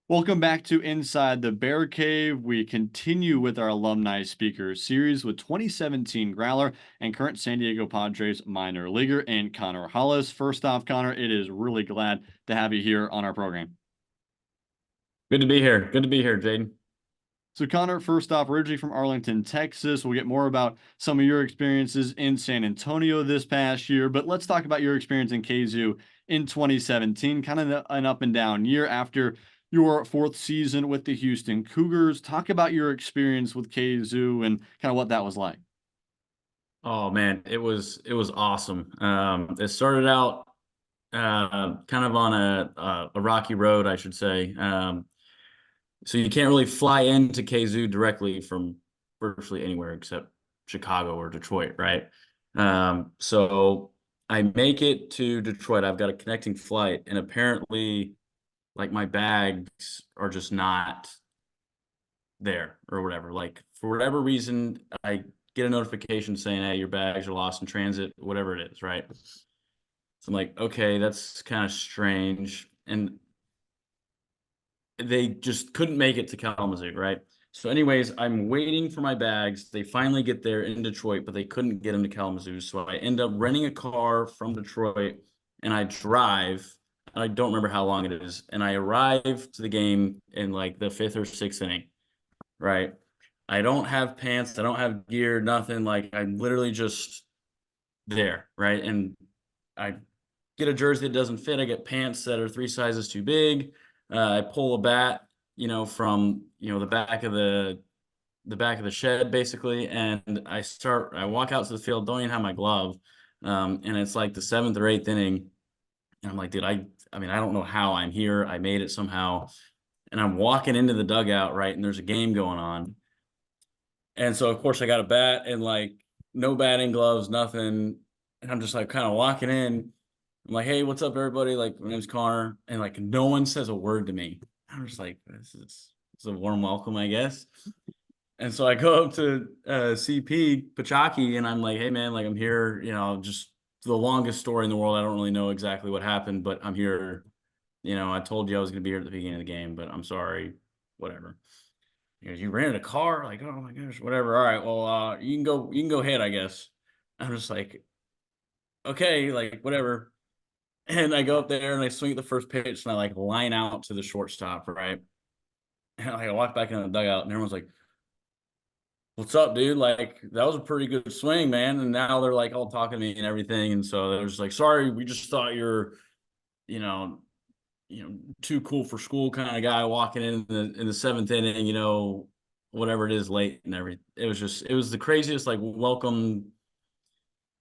Welcome back to Inside the Bear Cave. We continue with our alumni speakers series with 2017 Growler and current San Diego Padres minor leaguer and Connor Hollis. First off, Connor, it is really glad to have you here on our program. Good to be here. Good to be here, Jaden. So, Connor, first off, originally from Arlington, Texas. We'll get more about some of your experiences in San Antonio this past year, but let's talk about your experience in KZoo in 2017, kind of an up and down year after your fourth season with the Houston Cougars. Talk about your experience with KZoo and kind of what that was like. Oh man, it was awesome. It started out kind of on a rocky road, I should say. So you can't really fly into KZoo directly from virtually anywhere except Chicago or Detroit, right? So I make it to Detroit. I've got a connecting flight, and apparently, like my bags are just not there or whatever. Like for whatever reason, I get a notification saying, "Hey, your bags are lost in transit," whatever it is, right? So I'm like, okay, that's kind of strange. And they just couldn't make it to Kalamazoo, right? So, anyways, I'm waiting for my bags. They finally get there in Detroit, but they couldn't get them to Kalamazoo. So I end up renting a car from Detroit and I drive. And I don't remember how long it is. And I arrive to the game in like the fifth or sixth inning, right? I don't have pants, I don't have gear, nothing. Like I'm literally just there, right? And I get a jersey that doesn't fit. I get pants that are three sizes too big. I pull a bat, from the back of the shed basically, and I walk out to the field, don't even have my glove, and it's like the seventh or eighth inning, and I'm like, dude, I mean, I don't know how I'm here. I made it somehow, and I'm walking into the dugout, right, and there's a game going on. And so of course I got a bat and like no batting gloves, nothing. And I'm just like kind of walking in. I'm like, hey, what's up, everybody? Like, my name's Connor. And like no one says a word to me. I'm just like, this is a warm welcome, I guess. And so I go up to CP Pachaki and I'm like, hey man, like I'm here, just the longest story in the world. I don't really know exactly what happened, but I'm here. I told you I was gonna be here at the beginning of the game, but I'm sorry, whatever. He goes, you rented a car? Like, oh my gosh, whatever. All right, well, you can go ahead, I guess. I'm just like, okay, like whatever. And I go up there and I swing at the first pitch and I like line out to the shortstop, right? And I walk back in the dugout and everyone's like, what's up, dude? Like, that was a pretty good swing, man. And now they're like all talking to me and everything. And so they're just like, sorry, we just thought you're, you know, too cool for school kind of guy walking in the seventh inning, whatever it is, late and everything. It was the craziest like welcome,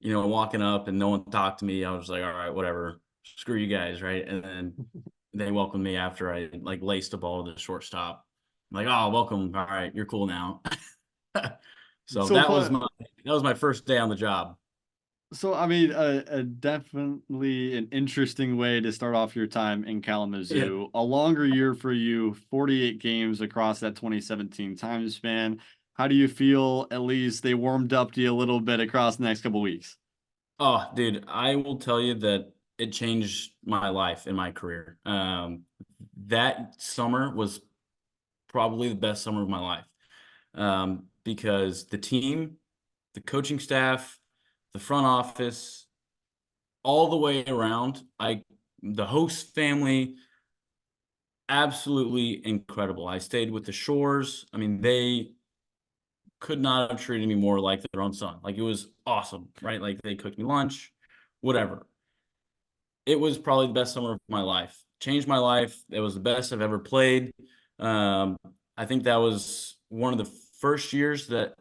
walking up and no one talked to me. I was like, all right, whatever, screw you guys, right? And then they welcomed me after I like laced a ball to the shortstop. I'm like, oh, welcome, all right, you're cool now. So So that was my first day on the job. I mean, definitely an interesting way to start off your time in Yeah. Kalamazoo. A longer year for you, 48 games across that 2017 time span. How do you feel? At least they warmed up to you a little bit across the next couple weeks. Oh, dude, I will tell you that it changed my life and my career. That summer was probably the best summer of my life, because the team, the coaching staff, the front office, all the way around, the host family, absolutely incredible. I stayed with the Shores. I mean, they could not have treated me more like their own son. Like it was awesome, right? Like they cooked me lunch, whatever. It was probably the best summer of my life. Changed my life. It was the best I've ever played. Um, I think that was one of the first years that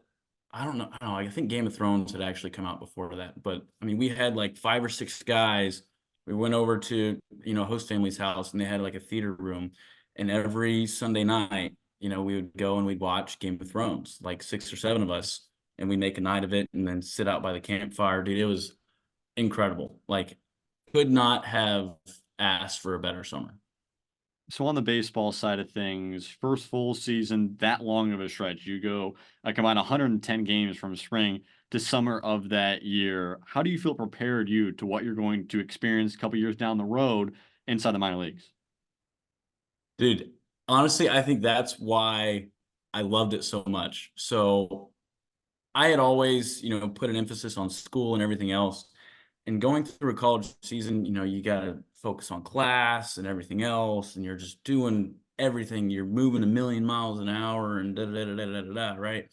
I don't know. I think Game of Thrones had actually come out before that, but I mean, we had like five or six guys. We went over to host family's house, and they had like a theater room, and every Sunday night, we would go and we'd watch Game of Thrones, like six or seven of us, and we make a night of it, and then sit out by the campfire. Dude, it was incredible. Like, could not have asked for a better summer. So on the baseball side of things, first full season, that long of a stretch, you go combine 110 games from spring to summer of that year. How do you feel prepared you to what you're going to experience a couple years down the road inside the minor leagues? Dude, Honestly, I think that's why I loved it so much. So I had always, put an emphasis on school and everything else. And going through a college season, you got to focus on class and everything else. And you're just doing everything. You're moving a million miles an hour and da da da da da da, da, right?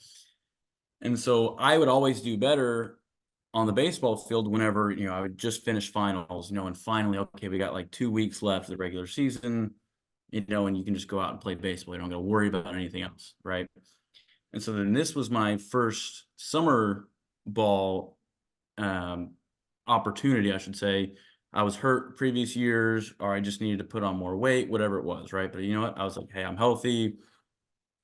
And so I would always do better on the baseball field whenever, I would just finish finals, and finally, okay, we got like 2 weeks left of the regular season, and you can just go out and play baseball. You don't got to worry about anything else, right? And so then this was my first summer ball opportunity, I should say. I was hurt previous years, or I just needed to put on more weight, whatever it was, right? But you know what? I was like, hey, I'm healthy.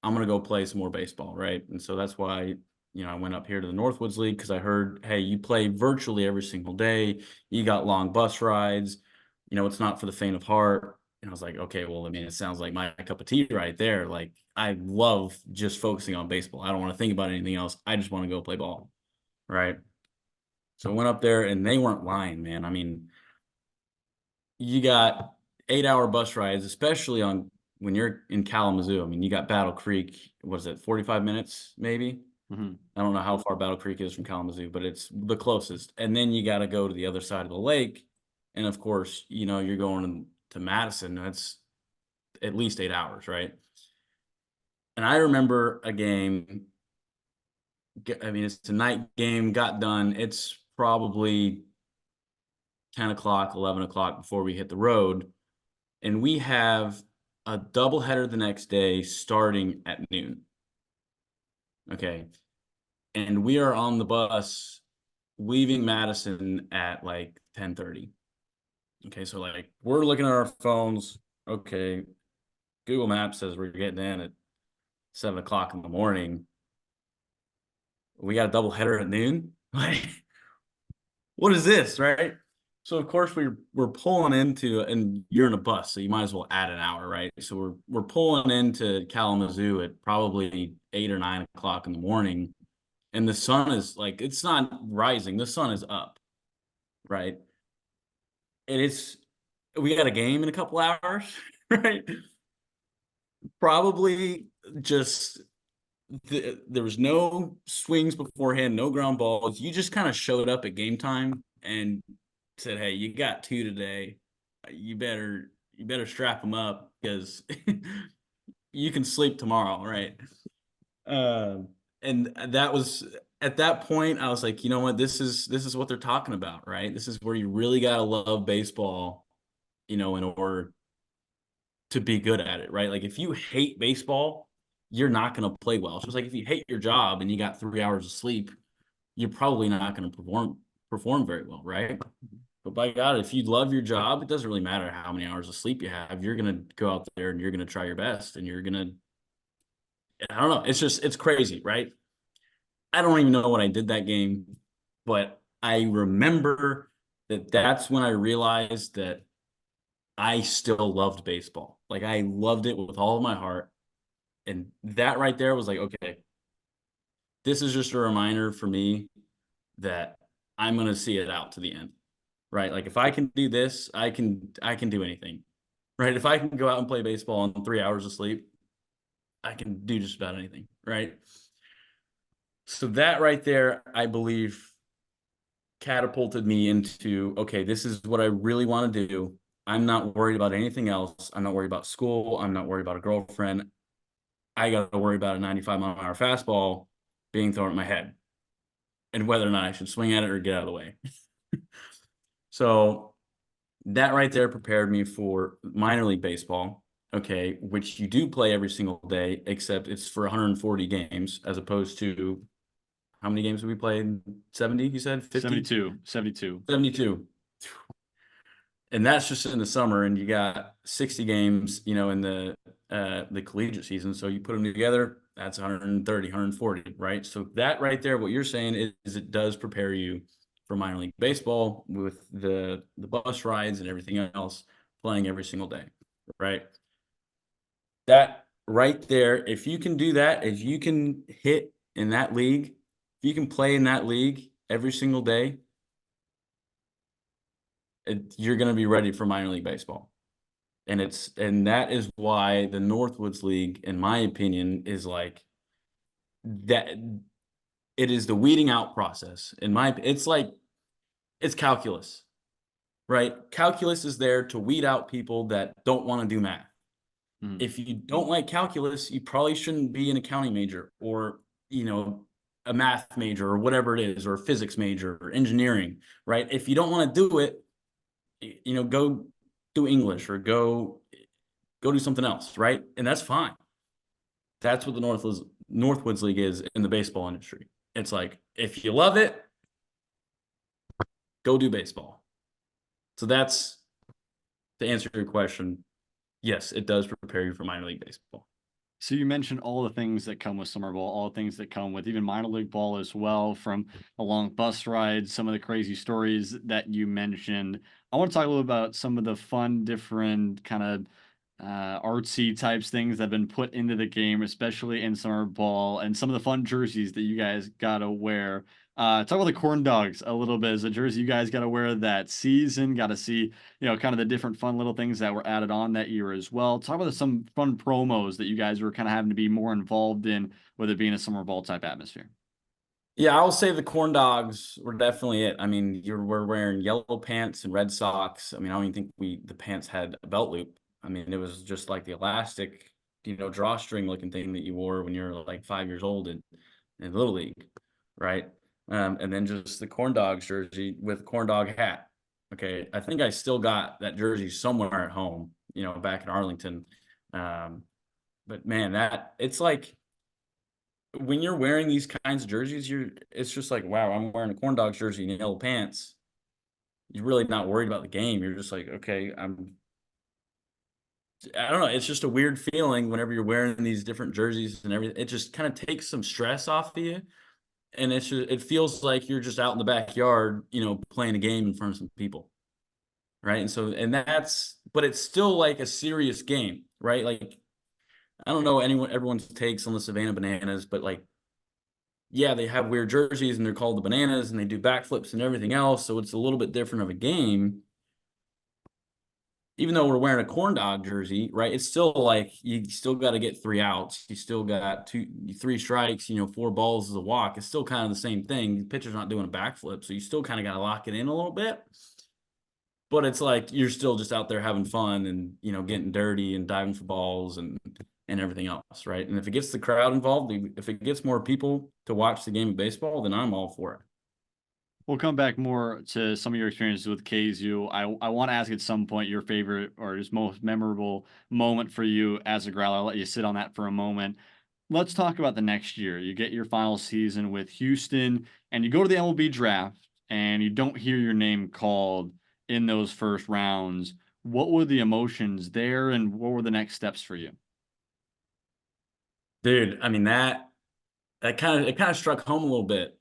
I'm going to go play some more baseball, right? And so that's why, I went up here to the Northwoods League because I heard, hey, you play virtually every single day. You got long bus rides. It's not for the faint of heart. And I was like, okay, well, I mean, it sounds like my cup of tea right there. Like, I love just focusing on baseball. I don't want to think about anything else. I just want to go play ball, right? So I went up there and they weren't lying, man. I mean, you got 8-hour bus rides, especially on when you're in Kalamazoo. I mean, you got Battle Creek. What is it, 45 minutes, maybe? Mm-hmm. I don't know how far Battle Creek is from Kalamazoo, but it's the closest. And then you got to go to the other side of the lake. And of course, you're going to Madison. That's at least 8 hours, right? And I remember a game. I mean, it's a night game, got done. It's probably 10 o'clock, 11 o'clock before we hit the road. And we have a doubleheader the next day starting at noon. Okay. And we are on the bus leaving Madison at like 10:30. Okay, so like we're looking at our phones. Okay, Google Maps says we're getting in at 7 o'clock in the morning. We got a double header at noon. Like, what is this, right? So of course we're pulling into, and you're in a bus, so you might as well add an hour, right? So we're pulling into Kalamazoo at probably 8 or 9 o'clock in the morning, and the sun is like, it's not rising, the sun is up, right? And we got a game in a couple hours, right? Probably just there was no swings beforehand, no ground balls. You just kind of showed up at game time and said, "Hey, you got two today. You better strap them up because you can sleep tomorrow, right?" And that was at that point, I was like, you know what, this is what they're talking about, right? This is where you really gotta love baseball, in order to be good at it, right? Like if you hate baseball, you're not going to play well. So it's like if you hate your job and you got 3 hours of sleep, you're probably not going to perform very well, right? But by God, if you love your job, it doesn't really matter how many hours of sleep you have. You're going to go out there and you're going to try your best, and you're going to, I don't know. It's crazy, right? I don't even know what I did that game, but I remember that's when I realized that I still loved baseball. Like I loved it with all of my heart. And that right there was like, okay, this is just a reminder for me that I'm going to see it out to the end, right? Like if I can do this, I can do anything, right? If I can go out and play baseball on 3 hours of sleep, I can do just about anything, right? So that right there, I believe, catapulted me into, okay, this is what I really want to do. I'm not worried about anything else. I'm not worried about school. I'm not worried about a girlfriend. I got to worry about a 95-mile-an-hour fastball being thrown at my head and whether or not I should swing at it or get out of the way. So that right there prepared me for minor league baseball, okay, which you do play every single day, except it's for 140 games as opposed to how many games have we played? 70, you said? 50? 72. 72. 72. And that's just in the summer, and you got 60 games, in the collegiate season. So you put them together, that's 130, 140, right? So that right there, what you're saying is it does prepare you for minor league baseball with the bus rides and everything else, playing every single day, right? That right there, if you can do that, if you can hit in that league, if you can play in that league every single day, you're going to be ready for minor league baseball. And that is why the Northwoods League, in my opinion, is like that. It is the weeding out process. It's like it's calculus, right? Calculus is there to weed out people that don't want to do math. Mhm. If you don't like calculus, you probably shouldn't be an accounting major, or a math major, or whatever it is, or a physics major, or engineering, right? If you don't want to do it, go do English, or go do something else, right? And that's fine. That's what the Northwoods League is in the baseball industry. It's like, if you love it, go do baseball. So that's, to answer your question, yes, it does prepare you for minor league baseball. So you mentioned all the things that come with summer ball, all the things that come with even minor league ball as well, from the long bus rides, some of the crazy stories that you mentioned. I want to talk a little about some of the fun, different kind of artsy types things that have been put into the game, especially in summer ball, and some of the fun jerseys that you guys gotta wear. Talk about the corn dogs a little bit. As a jersey you guys gotta wear that season. Got to see, kind of the different fun little things that were added on that year as well. Talk about some fun promos that you guys were kind of having to be more involved in, with it being a summer ball type atmosphere. Yeah, I'll say the corn dogs were definitely it. I mean, we're wearing yellow pants and red socks. I mean, I don't even think the pants had a belt loop. I mean, it was just like the elastic, drawstring looking thing that you wore when you're like 5 years old in Little League, right? And then just the corn dogs jersey with corn dog hat. Okay, I think I still got that jersey somewhere at home, back in Arlington. But man, it's like, when you're wearing these kinds of jerseys, it's just like, wow, I'm wearing a corn dogs jersey and yellow pants. You're really not worried about the game. You're just like, okay, I don't know. It's just a weird feeling whenever you're wearing these different jerseys and everything. It just kind of takes some stress off of you. And it feels like you're just out in the backyard, playing a game in front of some people. Right. But it's still like a serious game, right? Like, I don't know everyone's takes on the Savannah Bananas, but like, yeah, they have weird jerseys and they're called the Bananas and they do backflips and everything else. So it's a little bit different of a game. Even though we're wearing a corn dog jersey, right? It's still like you still got to get 3 outs. You still got 3 strikes, 4 balls is a walk. It's still kind of the same thing. The pitcher's not doing a backflip. So you still kind of got to lock it in a little bit. But it's like you're still just out there having fun and, getting dirty and diving for balls and everything else, right? And if it gets the crowd involved, if it gets more people to watch the game of baseball, then I'm all for it. We'll come back more to some of your experiences with KZU. I want to ask at some point your favorite or just most memorable moment for you as a Growler. I'll let you sit on that for a moment. Let's talk about the next year. You get your final season with Houston, and you go to the MLB draft, and you don't hear your name called in those first rounds. What were the emotions there, and what were the next steps for you? Dude, I mean that kind of struck home a little bit.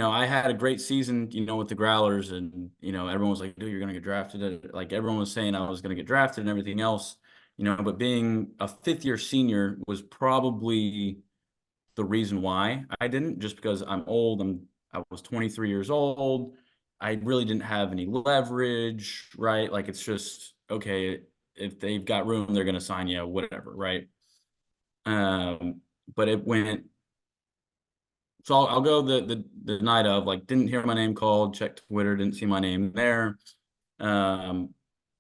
I had a great season, with the Growlers, and everyone was like, "Dude, you're gonna get drafted." Like everyone was saying, I was gonna get drafted and everything else, But being a fifth-year senior was probably the reason why I didn't, just because I'm old. I was 23 years old. I really didn't have any leverage, right? Like it's just okay, if they've got room, they're gonna sign you, whatever, right? Um, but it went. So I'll go the night of, like, didn't hear my name called, checked Twitter, didn't see my name there. Um,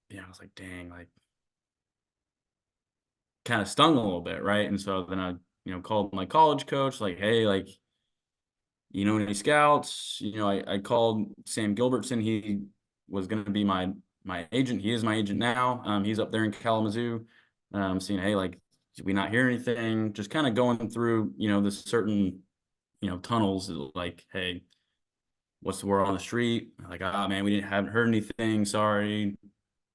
yeah, I was like, dang, like kind of stung a little bit, right? And so then I, called my college coach, like, hey, like, any scouts? I called Sam Gilbertson. He was going to be my agent. He is my agent now. He's up there in Kalamazoo. Seeing, hey, like, did we not hear anything? Just kind of going through, this certain, tunnels, like, hey, what's the word on the street? Like, man, we haven't heard anything. Sorry.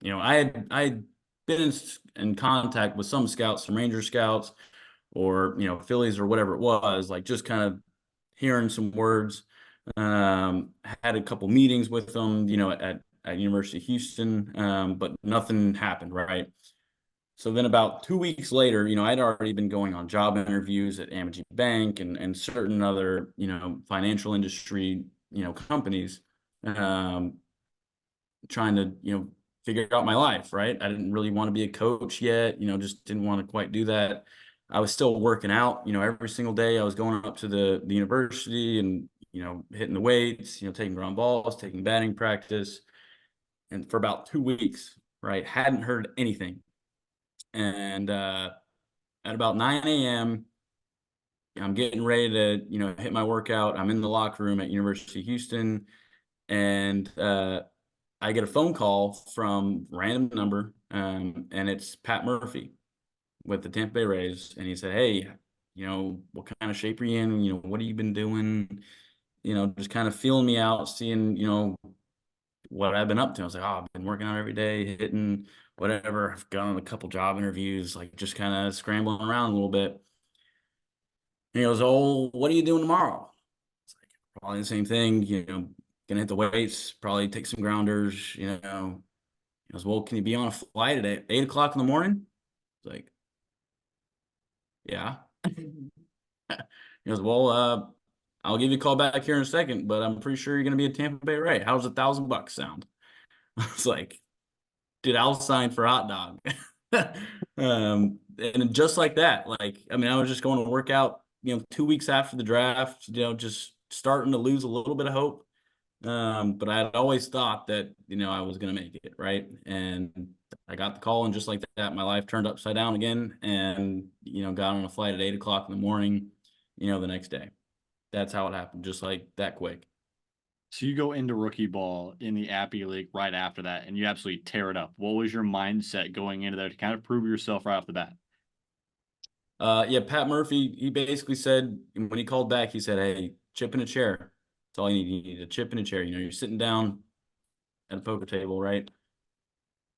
I had been in contact with some scouts, some Ranger scouts, or Phillies or whatever it was. Like just kind of hearing some words. Had a couple meetings with them, at University of Houston, but nothing happened. Right. So then about 2 weeks later, I'd already been going on job interviews at Amity Bank and certain other, financial industry, companies, trying to, figure out my life, right? I didn't really want to be a coach yet, just didn't want to quite do that. I was still working out, every single day. I was going up to the university and, hitting the weights, taking ground balls, taking batting practice. And for about 2 weeks, right, hadn't heard anything. And at about 9 a.m., I'm getting ready to, hit my workout. I'm in the locker room at University of Houston, and I get a phone call from random number, and it's Pat Murphy with the Tampa Bay Rays, and he said, "Hey, what kind of shape are you in? What have you been doing? Just kind of feeling me out, seeing, what I've been up to." I was like, "Oh, I've been working out every day, hitting whatever. I've gone on a couple job interviews, like just kind of scrambling around a little bit." And he goes, "Oh, what are you doing tomorrow?" It's like, probably the same thing, gonna hit the weights, probably take some grounders. He goes, "Well, can you be on a flight at 8 o'clock in the morning?" It's like, "Yeah." He goes, "Well, I'll give you a call back here in a second, but I'm pretty sure you're gonna be a Tampa Bay Ray. How's $1,000 sound?" I was like, "Dude, I'll sign for a hot dog." And just like that, like, I mean, I was just going to work out, 2 weeks after the draft, just starting to lose a little bit of hope. But I had always thought that, I was going to make it, right? And I got the call, and just like that, my life turned upside down again, and, got on a flight at 8 o'clock in the morning, the next day. That's how it happened, just like that quick. So you go into rookie ball in the Appy League right after that, and you absolutely tear it up. What was your mindset going into there to kind of prove yourself right off the bat? Yeah, Pat Murphy, he basically said, when he called back, he said, "Hey, chip in a chair. That's all you need. You need a chip in a chair. You're sitting down at a poker table, right?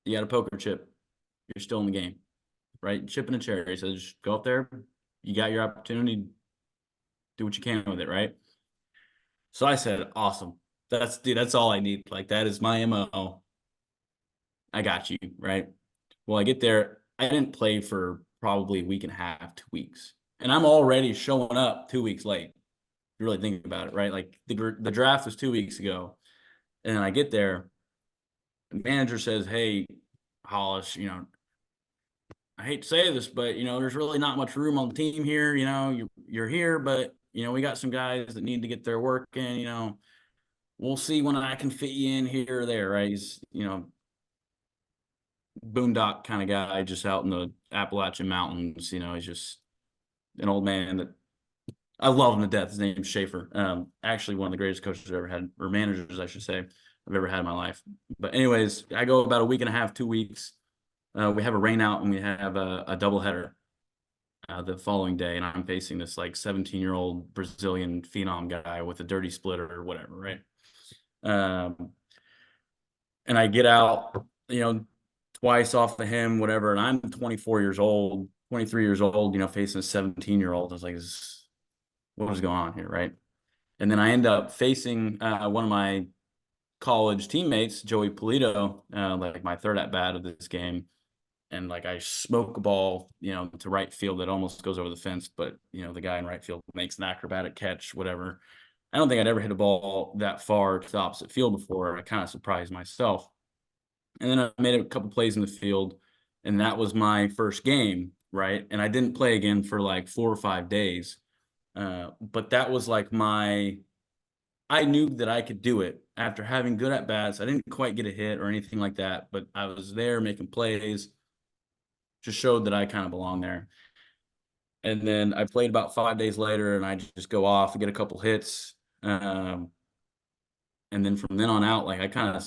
You got a poker chip. You're still in the game, right? Chip in a chair." He says, "Just go up there. You got your opportunity. Do what you can with it, right?" So I said, "Awesome. Dude, that's all I need. Like, that is my MO. I got you, right?" Well, I get there. I didn't play for probably a week and a half, 2 weeks. And I'm already showing up 2 weeks late. You really think about it, right? Like, the draft was 2 weeks ago. And then I get there. The manager says, "Hey, Hollis, I hate to say this, but, there's really not much room on the team here. You're here, but, we got some guys that need to get their work in. We'll see when I can fit you in here or there," right? He's, boondock kind of guy, just out in the Appalachian Mountains. He's just an old man that I love him to death. His name's Schaefer. Actually, one of the greatest coaches I've ever had, or managers, I should say, I've ever had in my life. But anyways, I go about a week and a half, 2 weeks. We have a rain out, and we have a doubleheader the following day, and I'm facing this like 17-year-old Brazilian phenom guy with a dirty splitter or whatever, right? And I get out, twice off of him, whatever, and I'm 24 years old, 23 years old, facing a 17-year-old. I was like, what is going on here, right? And then I end up facing one of my college teammates, Joey Polito, like my third at bat of this game. And like I smoke a ball, to right field that almost goes over the fence, but the guy in right field makes an acrobatic catch, whatever. I don't think I'd ever hit a ball that far to the opposite field before. I kind of surprised myself. And then I made a couple plays in the field, and that was my first game, right? And I didn't play again for like 4 or 5 days. But that was like I knew that I could do it after having good at bats. I didn't quite get a hit or anything like that, but I was there making plays, just showed that I kind of belong there. And then I played about 5 days later, and I just go off and get a couple hits. And then from then on out, like I kind of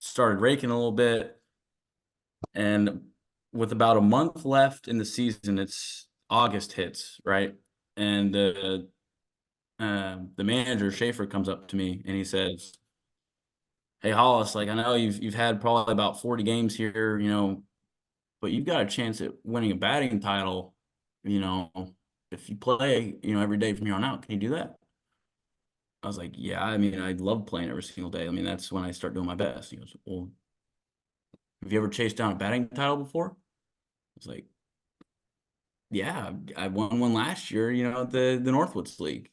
started raking a little bit. And with about a month left in the season, it's August hits, right? And the manager, Schaefer, comes up to me and he says, "Hey, Hollis, like I know you've had probably about 40 games here, but you've got a chance at winning a batting title, you know, if you play, every day from here on out. Can you do that?" I was like, "Yeah, I mean, I love playing every single day. I mean, that's when I start doing my best." He goes, "Well, have you ever chased down a batting title before?" I was like, "Yeah, I won one last year, the Northwoods League."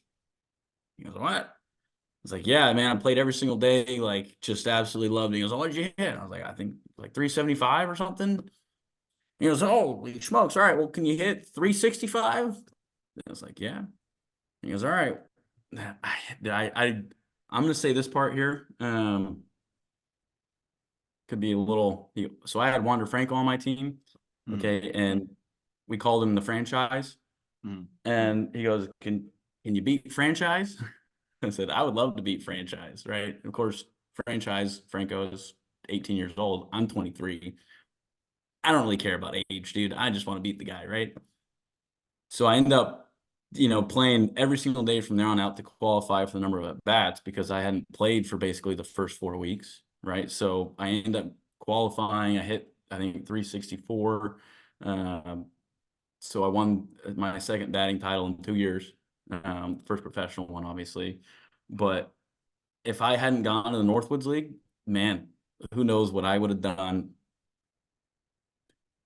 He goes, "What?" I was like, "Yeah, man, I played every single day, like just absolutely loved it." He goes, "Oh, what'd you hit?" I was like, "I think like 375 or something. He goes, holy smokes. All right, well, can you hit 365? I was like, yeah. He goes, all right. I'm gonna say this part here. Could be a little. So I had Wander Franco on my team, Mm, okay, and we called him the franchise. mm. And he goes, can you beat franchise? I said, I would love to beat franchise, right? Of course, franchise Franco is 18 years old. I'm 23. I don't really care about age, dude. I just want to beat the guy, right? So I end up, playing every single day from there on out to qualify for the number of at bats because I hadn't played for basically the first 4 weeks, right? So I end up qualifying. I hit, I think, 364. Um, so I won my second batting title in 2 years, first professional one, obviously. But if I hadn't gone to the Northwoods League, man, who knows what I would have done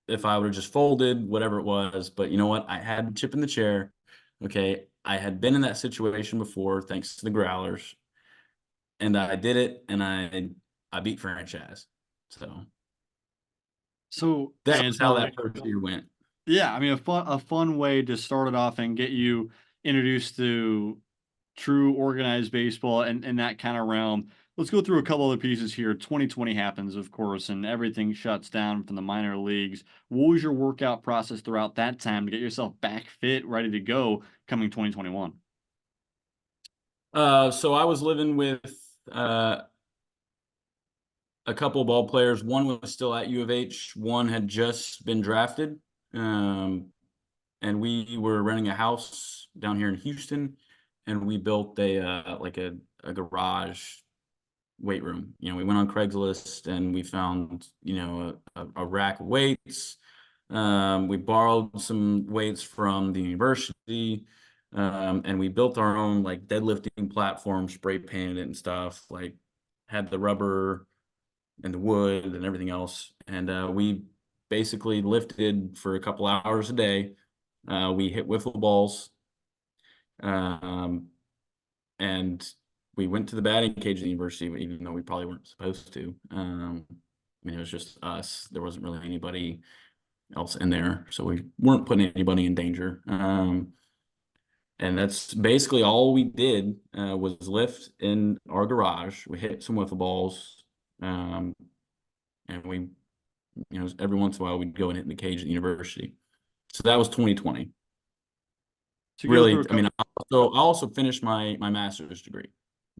if I would have just folded, whatever it was. But you know what? I had the chip in the chair. Okay. I had been in that situation before, thanks to the Growlers, and I did it, and I beat franchise. So So, that and was how so, that first year went. yeah, I mean, a fun way to start it off and get you introduced to true organized baseball and in that kind of realm. Let's go through a couple other pieces here. 2020 happens, of course, and everything shuts down from the minor leagues. What was your workout process throughout that time to get yourself back fit, ready to go coming 2021? So I was living with uh, a couple of ball players. One was still at U of H. One had just been drafted. And we were renting a house down here in Houston, and we built a garage weight room. We went on Craigslist and we found, a rack of weights. We borrowed some weights from the university, and we built our own like deadlifting platform, spray painted it and stuff. Like had the rubber and the wood and everything else, and we basically lifted for a couple hours a day. We hit wiffle balls, um, and we went to the batting cage at the university, even though we probably weren't supposed to. I mean, it was just us. There wasn't really anybody else in there, so we weren't putting anybody in danger. And that's basically all we did was lift in our garage. We hit some wiffle balls, and we, every once in a while we'd go and hit in the cage at the university. So that was 2020. To go through Really, a I mean, couple. I also finished my master's degree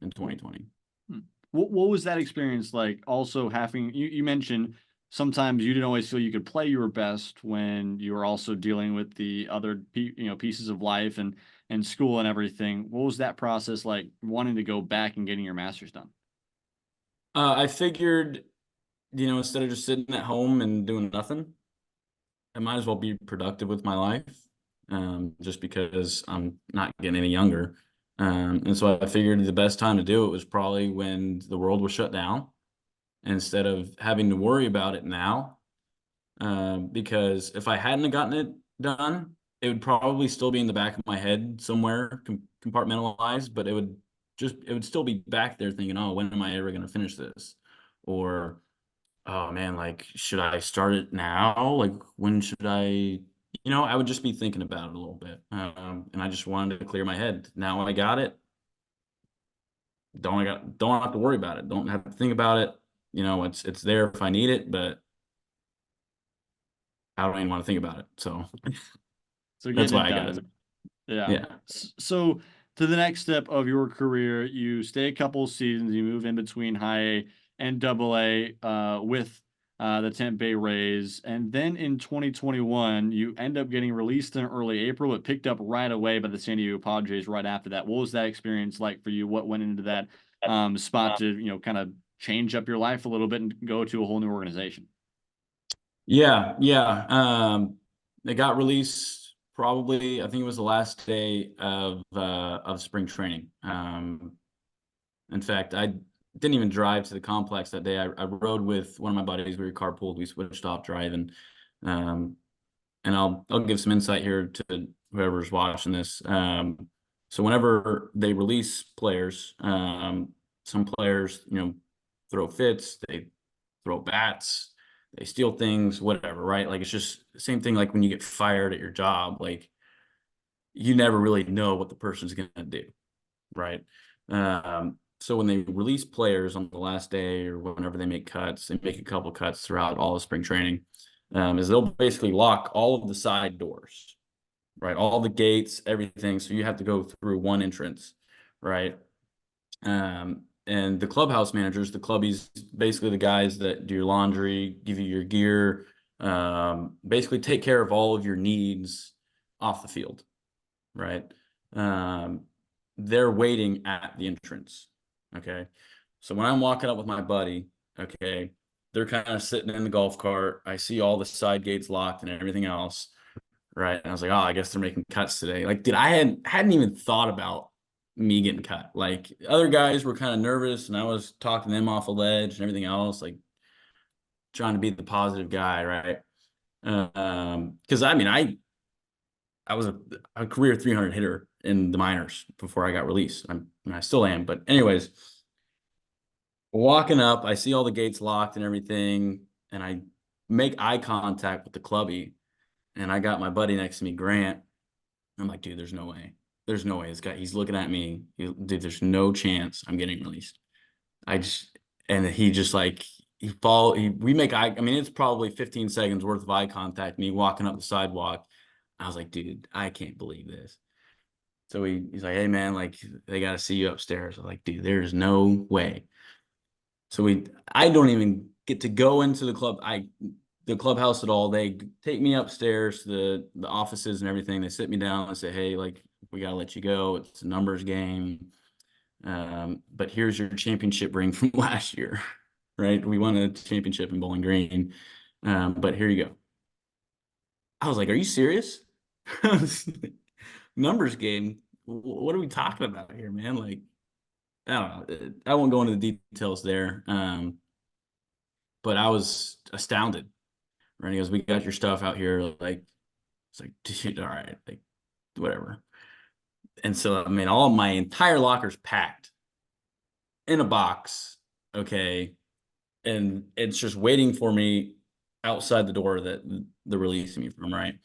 in 2020. Hmm. What was that experience like? Also having you mentioned sometimes you didn't always feel you could play your best when you were also dealing with the other pieces of life and school and everything. What was that process like wanting to go back and getting your master's done? I figured, instead of just sitting at home and doing nothing, I might as well be productive with my life, just because I'm not getting any younger. And so I figured the best time to do it was probably when the world was shut down, instead of having to worry about it now. Because if I hadn't gotten it done, it would probably still be in the back of my head somewhere, compartmentalized, but it would still be back there thinking, oh, when am I ever going to finish this? Or, oh man, like, should I start it now? Like, when should I would just be thinking about it a little bit. And I just wanted to clear my head. Now I got it. Don't have to worry about it. Don't have to think about it. It's there if I need it, but I don't even want to think about it. So So that's getting it why I got it. done. Yeah. Yeah. So to the next step of your career, you stay a couple of seasons, you move in between high A and double A with the Tampa Bay Rays. And then in 2021, you end up getting released in early April, but picked up right away by the San Diego Padres right after that. What was that experience like for you? What went into that spot to, kind of change up your life a little bit and go to a whole new organization? Yeah. Yeah. They got released probably, I think it was the last day of spring training. In fact, I didn't even drive to the complex that day. I rode with one of my buddies. We were carpooled. We switched off driving. Um, and I'll give some insight here to whoever's watching this. So whenever they release players, some players, throw fits, they throw bats. they steal things, whatever, right? Like, it's just the same thing like when you get fired at your job, like you never really know what the person's going to do, right? So when they release players on the last day or whenever they make cuts, they make a couple cuts throughout all of spring training, is they'll basically lock all of the side doors, right? All the gates, everything. So you have to go through one entrance, right? And the clubhouse managers, the clubbies, basically the guys that do your laundry, give you your gear, basically take care of all of your needs off the field, right? Um, they're waiting at the entrance. Okay. So when I'm walking up with my buddy, okay, they're kind of sitting in the golf cart. I see all the side gates locked and everything else. Right. And I was like, oh, I guess they're making cuts today. Like, I hadn't even thought about me getting cut. Like, other guys were kind of nervous and I was talking them off a ledge and everything else, like trying to be the positive guy, right? Because I mean, I was a career 300 hitter in the minors before I got released. I still am. But anyways, walking up, I see all the gates locked and everything, and I make eye contact with the clubby, and I got my buddy next to me, Grant. I'm like, dude, there's no way. There's no way. This guy, he's looking at me. Dude, there's no chance I'm getting released. And he just like, we make eye, I mean, it's probably 15 seconds worth of eye contact, me walking up the sidewalk. I was like, dude, I can't believe this. So he's like, hey man, like they got to see you upstairs. I'm like, dude, there's no way. So I don't even get to go into the clubhouse at all. They take me upstairs to the offices and everything. They sit me down and say, hey, like we got to let you go. It's a numbers game. But here's your championship ring from last year, right? We won a championship in Bowling Green. But here you go. I was like, are you serious? Numbers game. What are we talking about here, man? Like, I don't know. I won't go into the details there. But I was astounded. Right? He goes, "We got your stuff out here." Like, it's like, dude, all right, like, whatever. And so, I mean, all my entire locker's packed in a box. Okay, and it's just waiting for me outside the door that they're releasing me from. Right?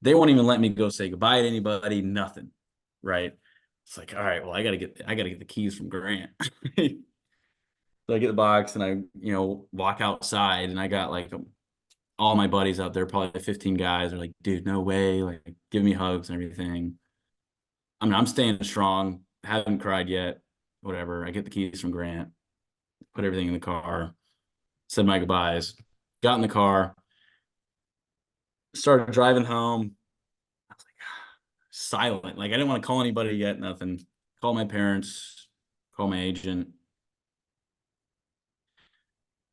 They won't even let me go say goodbye to anybody. Nothing. Right? It's like, all right, well, I gotta get the keys from Grant. So I get the box and I, walk outside and I got like all my buddies out there, probably 15 guys, are like, dude, no way. Like, give me hugs and everything. I mean, I'm staying strong. Haven't cried yet. Whatever. I get the keys from Grant, put everything in the car, said my goodbyes, got in the car, started driving home. I was like, silent. Like, I didn't want to call anybody yet, nothing. Call my parents, call my agent.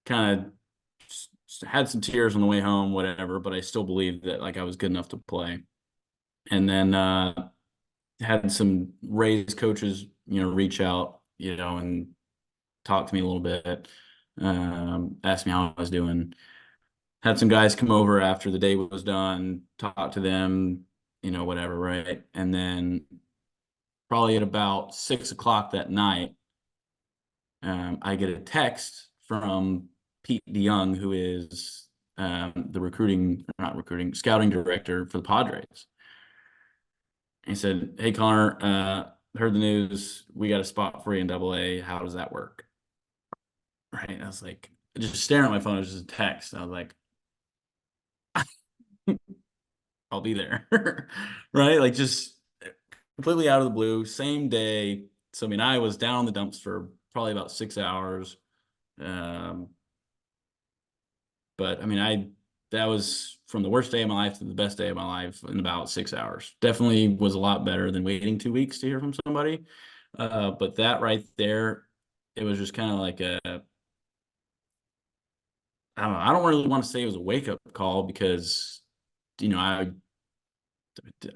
Kind of had some tears on the way home, whatever, but I still believed that like I was good enough to play. And then had some Rays coaches, reach out, and talk to me a little bit, ask me how I was doing. Had some guys come over after the day was done, talk to them, whatever, right? And then probably at about 6 o'clock that night, I get a text from Pete DeYoung, who is the scouting director for the Padres. He said, "Hey Connor, heard the news. We got a spot for you in AA. How does that work?" Right. I was like, just staring at my phone. It was just a text. I was like, I'll be there. Right. Like, just completely out of the blue, same day. So, I mean, I was down in the dumps for probably about 6 hours. Um, but I mean, that was from the worst day of my life to the best day of my life in about 6 hours. Definitely was a lot better than waiting 2 weeks to hear from somebody. But that right there, it was just kind of like I don't know. I don't really want to say it was a wake up call because, I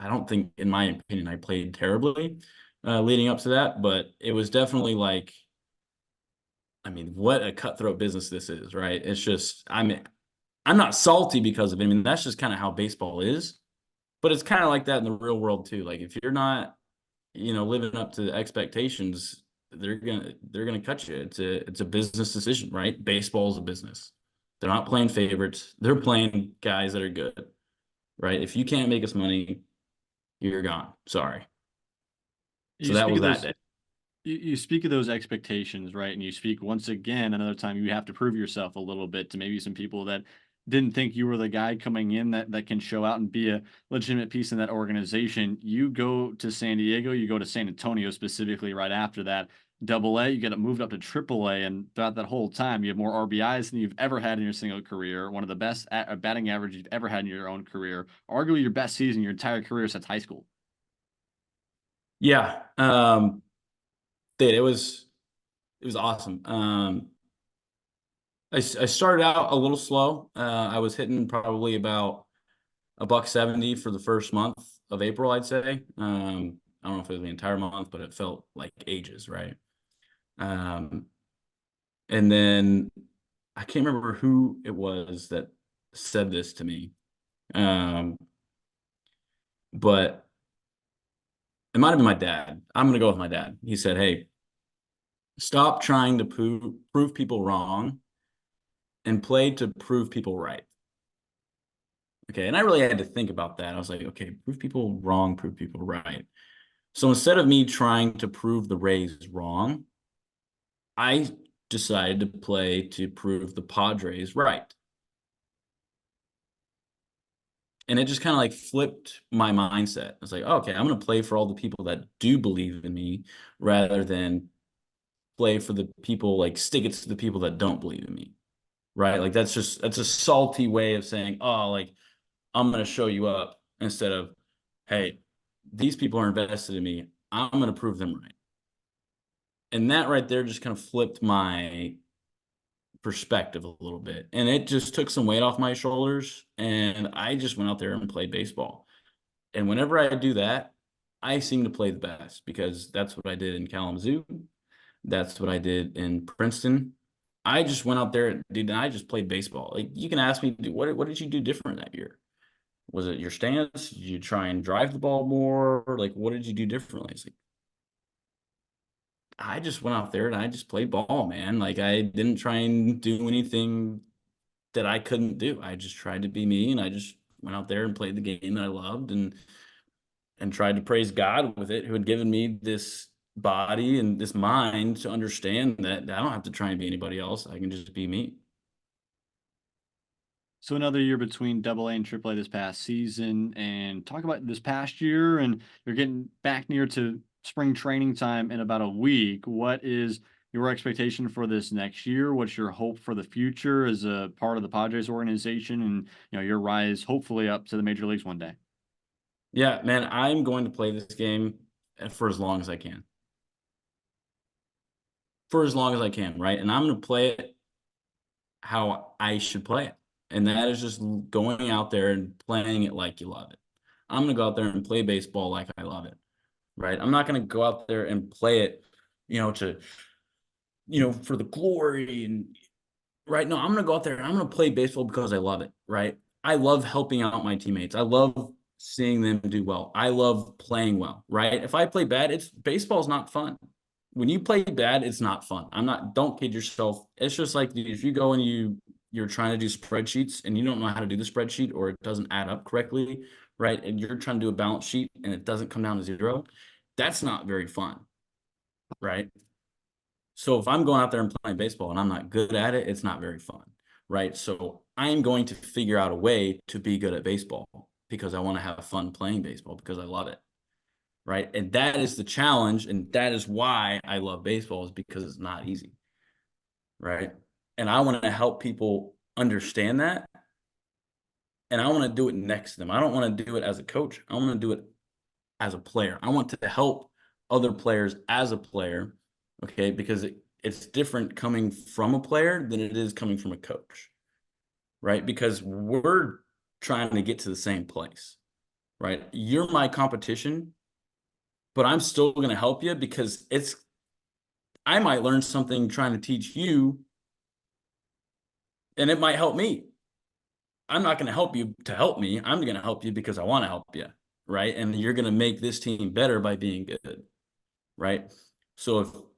don't think, in my opinion, I played terribly leading up to that, but it was definitely like, I mean, what a cutthroat business this is, right? It's just, I'm not salty because of it. I mean, that's just kind of how baseball is, but it's kind of like that in the real world too. Like, if you're not, living up to the expectations, they're gonna cut you. It's a business decision, right? Baseball is a business. They're not playing favorites. They're playing guys that are good, right? If you can't make us money, you're gone. Sorry. So You that speak was of that those day. you speak of those expectations, right? And you speak once again, another time you have to prove yourself a little bit to maybe some people that didn't think you were the guy coming in that can show out and be a legitimate piece in that organization. You go to San Diego, you go to San Antonio specifically right after that. Double A, you get it moved up to Triple A, and throughout that whole time, you have more RBIs than you've ever had in your single career. One of the best batting average you've ever had in your own career. Arguably your best season your entire career since high school. Yeah. Dude, it was awesome. I started out a little slow. I was hitting probably about a buck 70 for the first month of April, I'd say. I don't know if it was the entire month, but it felt like ages, right? Um, and then I can't remember who it was that said this to me. But it might have been my dad. I'm going to go with my dad. He said, "Hey, stop trying to prove people wrong and play to prove people right." Okay. And I really had to think about that. I was like, okay, prove people wrong, prove people right. So instead of me trying to prove the Rays wrong, I decided to play to prove the Padres right. And it just kind of like flipped my mindset. It's like, okay, I'm going to play for all the people that do believe in me rather than play for the people, like stick it to the people that don't believe in me. Right. Like that's a salty way of saying, oh, like I'm going to show you up instead of, hey, these people are invested in me. I'm going to prove them right. And that right there just kind of flipped my perspective a little bit. And it just took some weight off my shoulders. And I just went out there and played baseball. And whenever I do that, I seem to play the best because that's what I did in Kalamazoo. That's what I did in Princeton. I just went out there, dude, and I just played baseball. Like you can ask me, dude, what did you do different that year? Was it your stance? Did you try and drive the ball more? Like, what did you do differently? It's like, I just went out there and I just played ball, man. Like, I didn't try and do anything that I couldn't do. I just tried to be me and I just went out there and played the game that I loved and tried to praise God with it, who had given me this body and this mind to understand that I don't have to try and be anybody else. I can just be me. So another year between Double A and Triple A this past season, and talk about this past year, and you're getting back near to spring training time in about a week. What is your expectation for this next year? What's your hope for the future as a part of the Padres organization, and your rise hopefully up to the major leagues one day? Yeah, man, I'm going to play this game for as long as I can. For as long as I can, right? And I'm going to play it how I should play it. And that is just going out there and playing it like you love it. I'm going to go out there and play baseball like I love it, right? I'm not going to go out there and play it, to, for the glory and right. No, I'm going to go out there and I'm going to play baseball because I love it, right? I love helping out my teammates. I love seeing them do well. I love playing well, right? If I play bad, baseball's not fun. When you play bad, it's not fun. Don't kid yourself. It's just like if you go and you're trying to do spreadsheets and you don't know how to do the spreadsheet or it doesn't add up correctly, right? And you're trying to do a balance sheet and it doesn't come down to zero, that's not very fun, right? So if I'm going out there and playing baseball and I'm not good at it, it's not very fun, right? So I'm going to figure out a way to be good at baseball because I want to have fun playing baseball because I love it, right? And that is the challenge, and that is why I love baseball is because it's not easy, right? And I want to help people understand that, and I want to do it next to them. I don't want to do it as a coach. I want to do it as a player. I want to help other players as a player, okay? Because it's different coming from a player than it is coming from a coach, right? Because we're trying to get to the same place, right? You're my competition, but I'm still going to help you because I might learn something trying to teach you, and it might help me. I'm not going to help you to help me. I'm going to help you because I want to help you, right? And you're going to make this team better by being good, right? So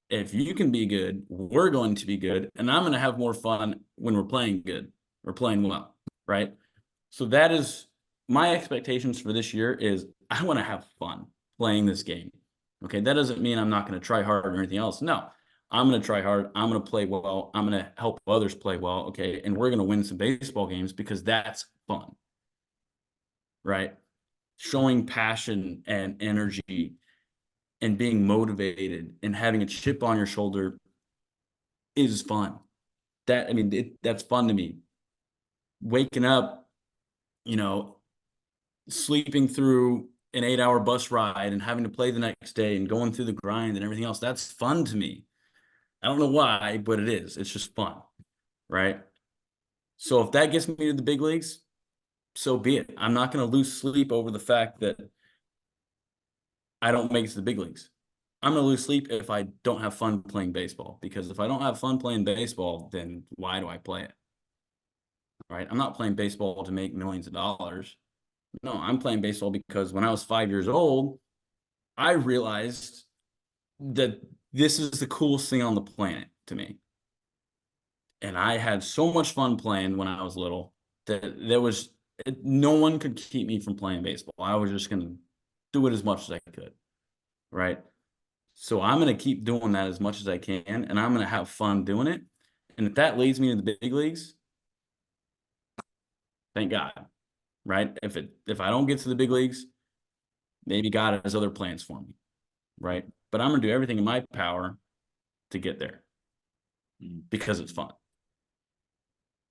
if you can be good, we're going to be good, and I'm going to have more fun when we're playing good or playing well, right? So that is my expectations for this year is I want to have fun playing this game. Okay, that doesn't mean I'm not going to try hard or anything else. No, I'm going to try hard. I'm going to play well. I'm going to help others play well. Okay, and we're going to win some baseball games because that's fun, right? Showing passion and energy and being motivated and having a chip on your shoulder is fun. That, I mean, that's fun to me. Waking up, you know, sleeping through an 8-hour bus ride and having to play the next day and going through the grind and everything else, that's fun to me. I don't know why, but it is. It's just fun, right? So if that gets me to the big leagues, so be it. I'm not going to lose sleep over the fact that I don't make it to the big leagues. I'm going to lose sleep if I don't have fun playing baseball, because if I don't have fun playing baseball, then why do I play it? Right? I'm not playing baseball to make millions of dollars. No, I'm playing baseball because when I was 5 years old, I realized that this is the coolest thing on the planet to me. And I had so much fun playing when I was little that no one could keep me from playing baseball. I was just going to do it as much as I could. Right. So I'm going to keep doing that as much as I can, and I'm going to have fun doing it. And if that leads me to the big leagues, thank God. Right. If I don't get to the big leagues, maybe God has other plans for me. Right. But I'm going to do everything in my power to get there because it's fun.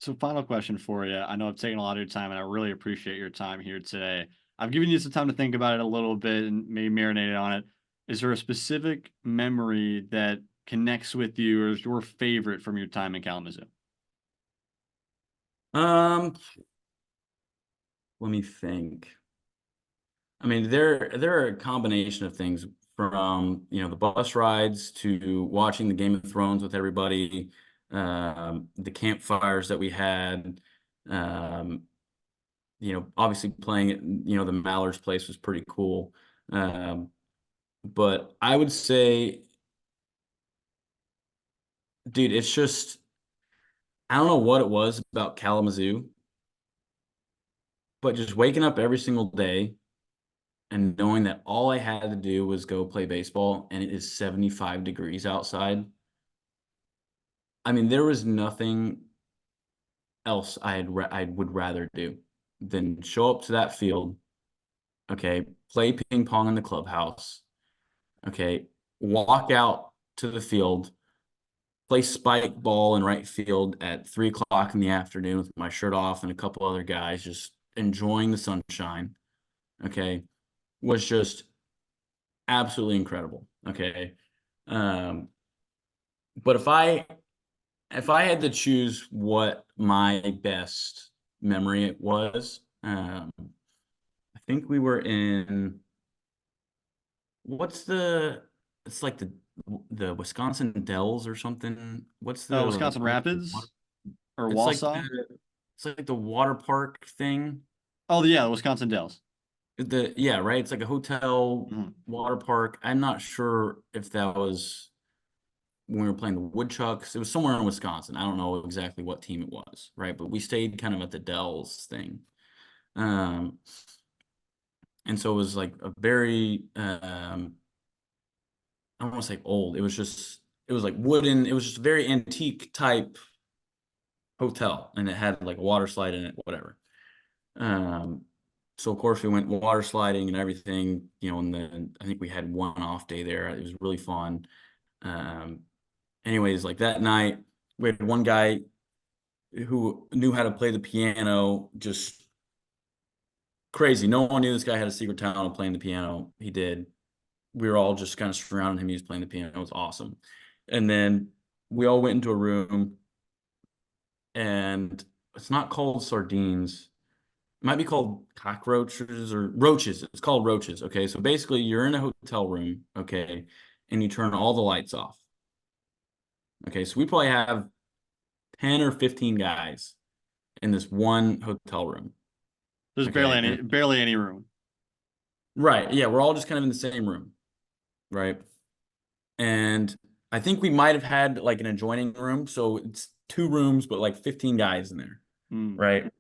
So, final question for you. I know I've taken a lot of your time, and I really appreciate your time here today. I've given you some time to think about it a little bit and maybe marinate on it. Is there a specific memory that connects with you or is your favorite from your time in Kalamazoo? Um, Let me think. I mean, there are a combination of things from, the bus rides to watching the Game of Thrones with everybody, the campfires that we had, um, obviously playing at, the Mallard's place was pretty cool. But I would say, dude, it's just, I don't know what it was about Kalamazoo, but just waking up every single day and knowing that all I had to do was go play baseball and it is 75 degrees outside. I mean, there was nothing else I would rather do than show up to that field, okay, play ping pong in the clubhouse, okay, walk out to the field, play spike ball in right field at 3 o'clock in the afternoon with my shirt off and a couple other guys just enjoying the sunshine, okay, was just absolutely incredible. Okay. But if I had to choose what my best memory it was, I think we were in what's the it's like the Wisconsin Dells or something. What's the Wisconsin Rapids or it's like Wausau? the water park thing. Oh, yeah, the Wisconsin Dells. Yeah, right. It's like a hotel Mhm. water park. I'm not sure if that was when we were playing the Woodchucks. It was somewhere in Wisconsin. I don't know exactly what team it was, right? But we stayed kind of at the Dells thing. Um, and so it was like a very I don't want to say old. It was like wooden, it was just a very antique type hotel, and it had like a water slide in it, whatever. Um, so of course we went water sliding and everything, and then I think we had one off day there. It was really fun. Um, Anyways, like that night, we had one guy who knew how to play the piano, just crazy. No one knew this guy had a secret talent of playing the piano. He did. We were all just kind of surrounding him. He was playing the piano. It was awesome. And then we all went into a room, and it's not called sardines. It might be called cockroaches or roaches. It's called roaches. Okay. So basically, you're in a hotel room. Okay. And you turn all the lights off. Okay. So we probably have 10 or 15 guys in this one hotel room. There's Okay. barely any room. Right. Yeah. We're all just kind of in the same room. Right. And I think we might have had like an adjoining room, so it's 2 rooms, but like 15 guys in there, Mm. right?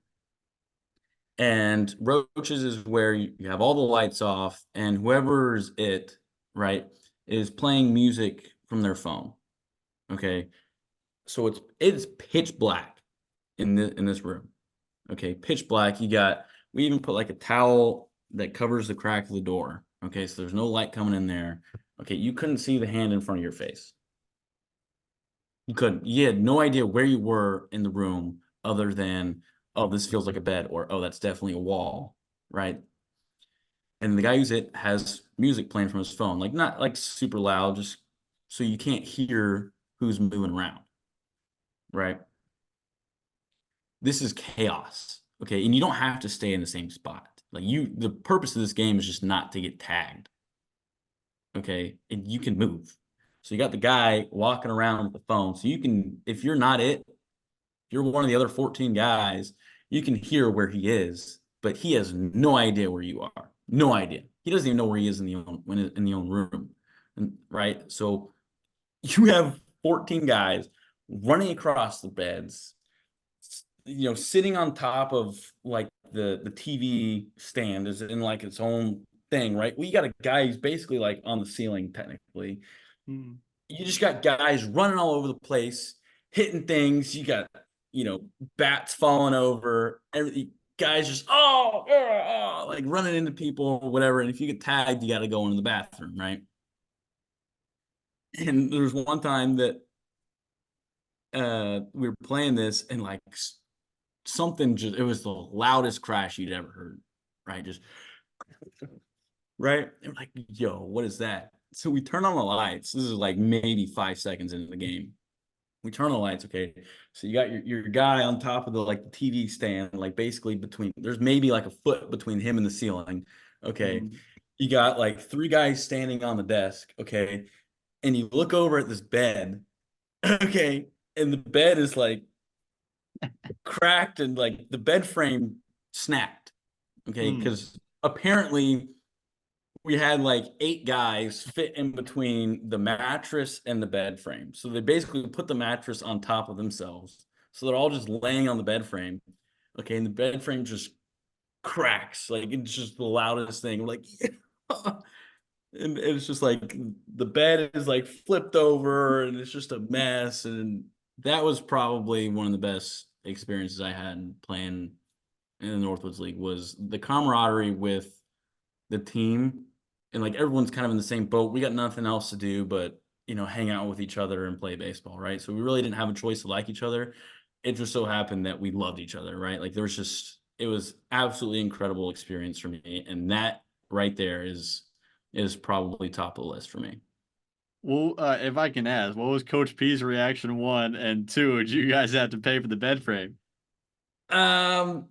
And roaches is where you have all the lights off, and whoever's it, right, is playing music from their phone. Okay, so it's pitch black in this room. Okay, pitch black. We even put like a towel that covers the crack of the door. Okay, so there's no light coming in there. Okay, you couldn't see the hand in front of your face. You couldn't. You had no idea where you were in the room other than, oh, this feels like a bed, or oh, that's definitely a wall, right? And the guy who's it has music playing from his phone, like not like super loud, just so you can't hear who's moving around, right? This is chaos. Okay, and you don't have to stay in the same spot. Like the purpose of this game is just not to get tagged. Okay, and you can move. So you got the guy walking around with the phone. So you can, if you're not it, if you're one of the other 14 guys, you can hear where he is, but he has no idea where you are. No idea. He doesn't even know where he is in the own room. Right? So you have 14 guys running across the beds, sitting on top of like the TV stand is in like its own thing, right? Well, you got a guy who's basically like on the ceiling, technically. Mm. You just got guys running all over the place, hitting things. You got, bats falling over, every guys just like running into people or whatever. And if you get tagged, you got to go into the bathroom, right? And there was one time that we were playing this, and like something it was the loudest crash you'd ever heard, right? Just right. And we're like, yo, what is that? So we turn on the lights. This is like maybe 5 seconds into the game. We turn on the lights. Okay. So you got your guy on top of the like the TV stand, like basically there's maybe like a foot between him and the ceiling. Okay. Mm. You got like 3 guys standing on the desk. Okay. And you look over at this bed. Okay. And the bed is like cracked, and like the bed frame snapped. Okay. Mm. Because apparently we had like 8 guys fit in between the mattress and the bed frame. So they basically put the mattress on top of themselves. So they're all just laying on the bed frame. Okay. And the bed frame just cracks. Like it's just the loudest thing. We're like, yeah. And it's just like the bed is like flipped over and it's just a mess. And that was probably one of the best experiences I had playing in the Northwoods League, was the camaraderie with the team, and like everyone's kind of in the same boat. We got nothing else to do but hang out with each other and play baseball, right? So we really didn't have a choice to like each other. It just so happened that we loved each other, right? Like it was absolutely incredible experience for me, and that right there is probably top of the list for me. Well, if I can ask, what was Coach P's reaction, one, and two? Did you guys have to pay for the bed frame? um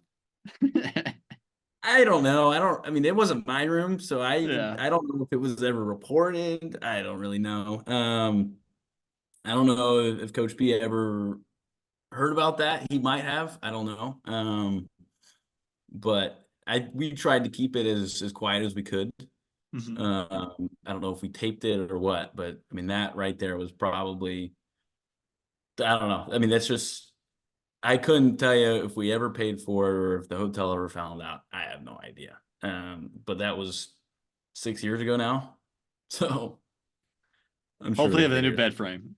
I don't know. I mean, it wasn't my room, so Yeah. I don't know if it was ever reported. I don't really know. I don't know if Coach P ever heard about that. He might have. I don't know. But we tried to keep it as quiet as we could. Mhm. I don't know if we taped it or what, but I mean that right there was probably, I don't know. I mean, that's just, I couldn't tell you if we ever paid for it or if the hotel ever found out. I have no idea. But that was 6 years ago now. So I'm sure Hopefully, they have a new figured. bed frame.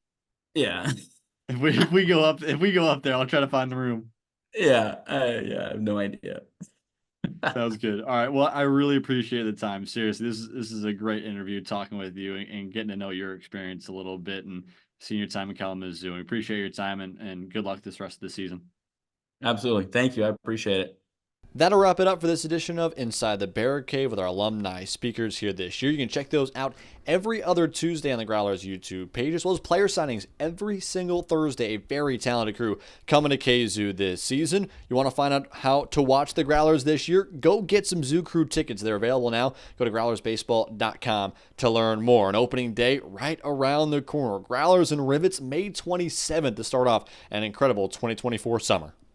Yeah. If we go up there, I'll try to find the room. Yeah. Yeah. I have no idea. Sounds good. All right. Well, I really appreciate the time. Seriously, this is a great interview talking with you and getting to know your experience a little bit and seeing your time in Kalamazoo. We appreciate your time and good luck this rest of the season. Absolutely. Thank you. I appreciate it. That'll wrap it up for this edition of Inside the Bear Cave with our alumni speakers here this year. You can check those out every other Tuesday on the Growlers YouTube page, as well as player signings every single Thursday. A very talented crew coming to KZoo this season. You want to find out how to watch the Growlers this year? Go get some Zoo Crew tickets. They're available now. Go to growlersbaseball.com to learn more. An opening day right around the corner. Growlers and Rivets, May 27th to start off an incredible 2024 summer.